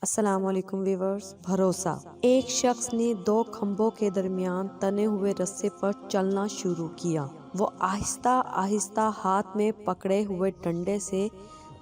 السلام علیکم ویورز۔ بھروسہ۔ ایک شخص نے دو کھمبوں کے درمیان تنے ہوئے رسے پر چلنا شروع کیا۔ وہ آہستہ آہستہ ہاتھ میں پکڑے ہوئے ڈنڈے سے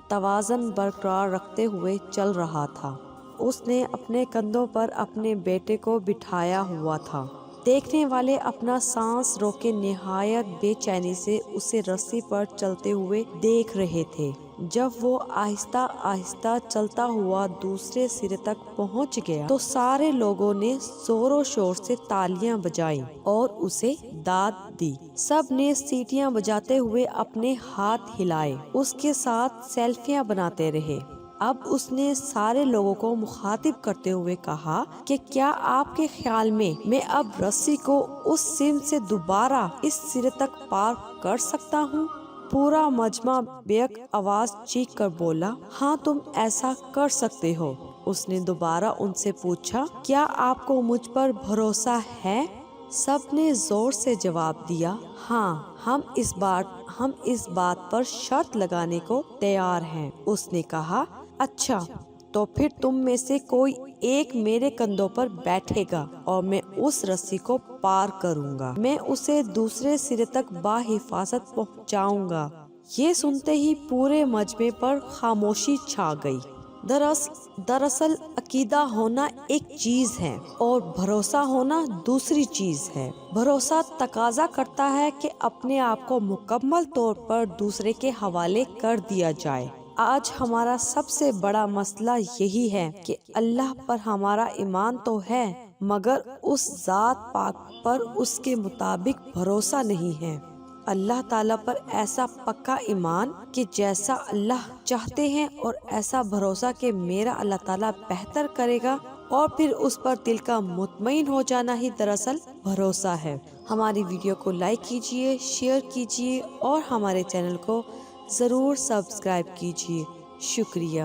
توازن برقرار رکھتے ہوئے چل رہا تھا۔ اس نے اپنے کندھوں پر اپنے بیٹے کو بٹھایا ہوا تھا۔ دیکھنے والے اپنا سانس روکے نہایت بے چینی سے اسے رسی پر چلتے ہوئے دیکھ رہے تھے۔ جب وہ آہستہ آہستہ چلتا ہوا دوسرے سرے تک پہنچ گیا تو سارے لوگوں نے زور و شور سے تالیاں بجائیں اور اسے داد دی۔ سب نے سیٹیاں بجاتے ہوئے اپنے ہاتھ ہلائے، اس کے ساتھ سیلفیاں بناتے رہے۔ اب اس نے سارے لوگوں کو مخاطب کرتے ہوئے کہا کہ کیا آپ کے خیال میں اب رسی کو اس سمت سے دوبارہ اس سرے تک پار کر سکتا ہوں؟ پورا مجمع بیک آواز چیخ کر بولا، ہاں تم ایسا کر سکتے ہو۔ اس نے دوبارہ ان سے پوچھا، کیا آپ کو مجھ پر بھروسہ ہے؟ سب نے زور سے جواب دیا، ہاں ہم اس بات پر شرط لگانے کو تیار ہیں۔ اس نے کہا، اچھا تو پھر تم میں سے کوئی ایک میرے کندھوں پر بیٹھے گا اور میں اس رسی کو پار کروں گا، میں اسے دوسرے سرے تک بحفاظت پہنچاؤں گا۔ یہ سنتے ہی پورے مجمع پر خاموشی چھا گئی۔ دراصل عقیدہ ہونا ایک چیز ہے اور بھروسہ ہونا دوسری چیز ہے۔ بھروسہ تقاضا کرتا ہے کہ اپنے آپ کو مکمل طور پر دوسرے کے حوالے کر دیا جائے۔ آج ہمارا سب سے بڑا مسئلہ یہی ہے کہ اللہ پر ہمارا ایمان تو ہے مگر اس ذات پاک پر اس کے مطابق بھروسہ نہیں ہے۔ اللہ تعالیٰ پر ایسا پکا ایمان کہ جیسا اللہ چاہتے ہیں اور ایسا بھروسہ کہ میرا اللہ تعالیٰ بہتر کرے گا، اور پھر اس پر دل کا مطمئن ہو جانا ہی دراصل بھروسہ ہے۔ ہماری ویڈیو کو لائک کیجیے، شیئر کیجیے اور ہمارے چینل کو ضرور سبسکرائب کیجیے۔ شکریہ۔